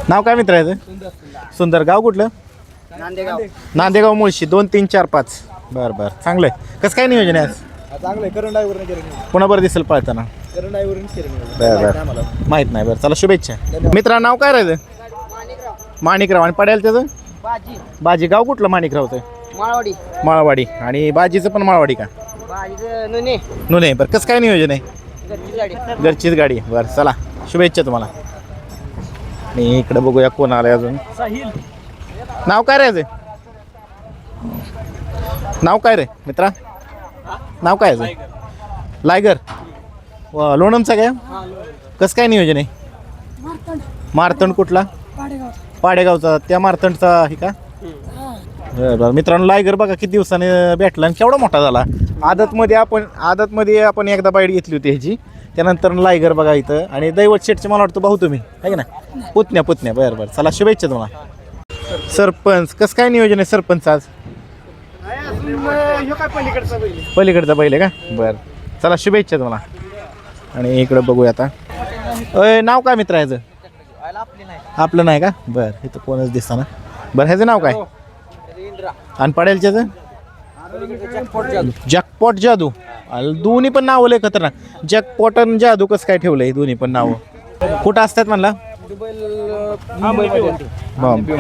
नाव काय मित्र आहे? सुंदर. गाव कुठलं? नांदेगाव मुळशी. 2 3 4 5. बरं बरं, चांगलं आहे. कसं काय नियोजन आहे आज? चांगलं आहे. करण ड्रायव्हरने केलं. पुन्हा बरं दिसेल पळताना. करण ड्रायव्हरनेच केलं. बरं बरं, माहीत नाही. बरं चला, शुभेच्छा. मित्रा नाव काय राहायचं? माणिकराव. आणि पडेल त्याचं? बाजी. गाव कुठलं माणिकरावचं? माळवाडी. आणि बाजीचं पण माळवाडी का? नुने. बरं कसं काय नियोजन आहे? घरचीच गाडी. बरं चला, शुभेच्छा तुम्हाला. आणि इकडे बघूया कोण आलंय अजून. नाव काय राहायचं? नाव काय रे मित्रा? नाव काय आहे? लायगर. लोणंदचा काय? कसं काय नियोजन आहे? मारतंड. कुठला? पाडेगावचा. त्या मारतंडचा आहे का? बरं मित्रांनो, लायगर बघा किती दिवसाने भेटला आणि केवढा मोठा झाला. आदतमध्ये आपण एकदा बाईट घेतली होती ह्याची. त्यानंतर लायगर बघा इथं. आणि दैवत शेटचे मला वाटतं भाऊ तुम्ही आहे ना? पुतण्या. बरं बरं, चला शुभेच्छा तुम्हाला. सरपंच. कसं काय नियोजन आहे सरपंच आज? पलीकडचा बैल आहे का? बरं चला, शुभेच्छा तुम्हाला. आणि इकडं बघूया आता. नाव काय मित्र ह्याचं? आपलं नाही का? बरं, इथं कोणच दिसतं ना. बरं, ह्याचं नाव काय? आणि पडेलच्याचं? जॅकपॉट जादू. दोन्ही पण नावं लय खतरनाक. जॅकपॉट आणि जादू कसं काय ठेवलंय दोन्ही पण नावं? कुठं असतात म्हणला?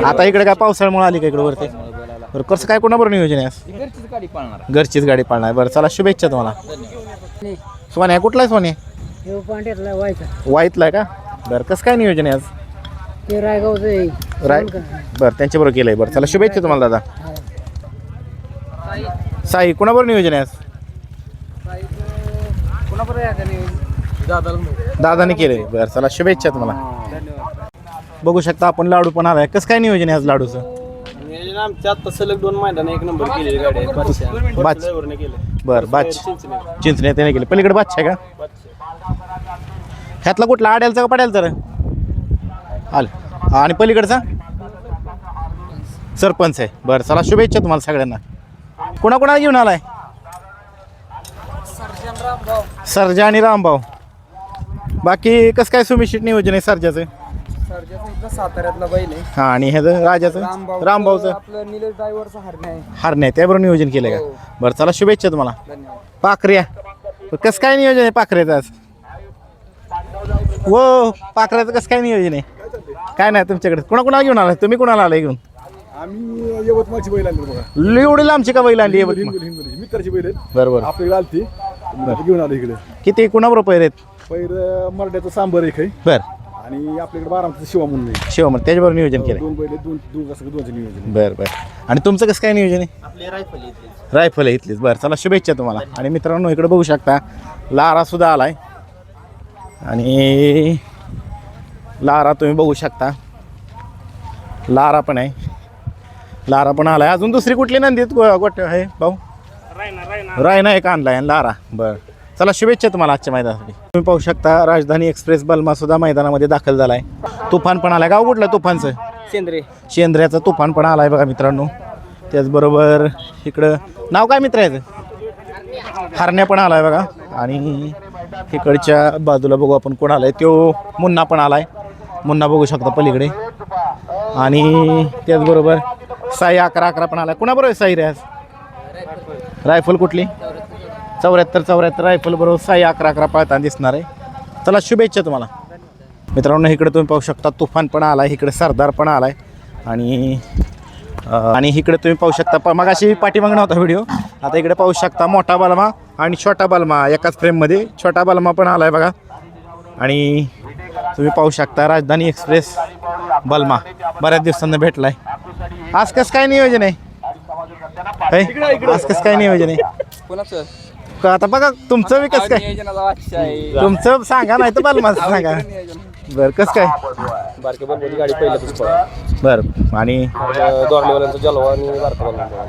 आता इकडे काय पावसाळ्यामुळे आली का इकडे वरती? बरं कसं काय, कोणाबरोबर नियोजन आहे? घरचीच गाडी पाळणार. बरं चला, शुभेच्छा तुम्हाला. सोन्या. कुठला आहे सोन्या? वाईतला आहे का? बरं कसं काय नियोजन आहे आज? बरं त्यांच्याबरोबर केलंय. बरं चला, शुभेच्छा तुम्हाला दादा. साई. कोणाबरोबर नियोजन आहे आज? दादाने केलंय. बरं चला, शुभेच्छा तुम्हाला. बघू शकता आपण लाडू पण आलाय. कसं काय नियोजन आहे आज लाडूचं? आमच्या आता सलग 2 मैदान 1 नंबर केलेली गाडी आहे. बरं बाच. चिंचणे त्याने केले. पलीकडे बादशा आहे का? ह्यातला कुठला? आड्यालचा का पड्यालचा रे? आणि पलीकडचा सरपंच आहे. बरं चला, शुभेच्छा तुम्हाला सगळ्यांना. कोणाकोणाला घेऊन आलाय? सर्जा आणि रामभाऊ. बाकी कसं काय सुमिशिट नियोजन आहे सर्जाचं? साताऱ्यातला बैल आहे. हां, आणि ह्याचं राजाचं? रामभाऊचं आपलं निलेश ड्रायव्हरचा हरणे. त्याबरोबर नियोजन केलं का? बरं चला, शुभेच्छा तुम्हाला. पाखऱ्या. कसं काय नियोजन आहे पाखऱ्याचं आज? हो, पाखऱ्याचं कसं काय नियोजन आहे? काय नाही तुमच्याकडे? कोणाकोणाला घेऊन आला? तुम्ही कोणाला आलाय घेऊन? आम्ही यवतमाळची बैल आणली बघा. एवढी लांबची का बैल आणली? मित्राची बैल बरोबर आपल्याकडे आलती, घेऊन आलो इकडे. किती कुणाबरोबर पैर आहेत? पैर मराठ्याचं सांबर एक आहे. बरं. आणि आपल्याकडे बारामतीचं शिवा म्हणून आहे. शिवा म्हणून त्याच्याबरोबर नियोजन केलं. 2 बैल, 2 नियोजन. बरं बरं. आणि तुमचं कसं काय नियोजन आहे? आपले रायफल आहे इथलीच. बरं चला, शुभेच्छा तुम्हाला. आणि मित्रांनो, इकडे बघू शकता लारा सुद्धा आलाय. आणि लारा तुम्ही बघू शकता, लारा पण आहे. लारा पण आलाय. अजून दुसरी कुठली नंदीत गोट आहे भाऊ? रायना एक आणलाय आणि लारा. बरं चला, शुभेच्छा तुम्हाला आजच्या मैदानासाठी. तुम्ही पाहू शकता राजधानी एक्सप्रेस बलमा सुद्धा मैदानामध्ये दाखल झालाय. तुफान पण आलाय. गाव कुठलं तुफानचं? शेंद्र्याचं तुफान पण आलाय बघा मित्रांनो. त्याचबरोबर इकडं नाव काय मित्र आहे? हरण्या पण आलाय बघा. आणि इकडच्या बाजूला बघू आपण कोण आलाय. तो मुन्ना पण आलाय. मुन्ना बघू शकता पलीकडे. आणि त्याचबरोबर साई 11 पण आलाय. कुणाबरोबर साई रे आज? रायफल कुठली? 74 रायफल बरोबर साई 11 पळताना दिसणार आहे. चला, शुभेच्छा तुम्हाला. मित्रांनो, इकडे तुम्ही पाहू शकता तुफान पण आलाय. इकडे सरदार पण आलाय. आणि इकडे तुम्ही पाहू शकता, मगाशी पाठीमागं नव्हता व्हिडिओ, आता इकडे पाहू शकता मोठा बलमा आणि छोटा बलमा एकाच फ्रेममध्ये. छोटा बलमा पण आलाय बघा. आणि तुम्ही पाहू शकता राजधानी एक्सप्रेस बलमा बऱ्याच दिवसांना भेटलाय. आज कसं काय नियोजन आहे? आज कसं काय नियोजन आहे? आता बघा तुमचं बी कसं काय? तुमचं सांगा, नाही तर बलमाचं सांगा. बरं कसं काय? बारके बलमाची गाडी पहिल्यापासून. बरं. आणि दोरलेवाल्यांचा जलवा आणि बारका बलमा.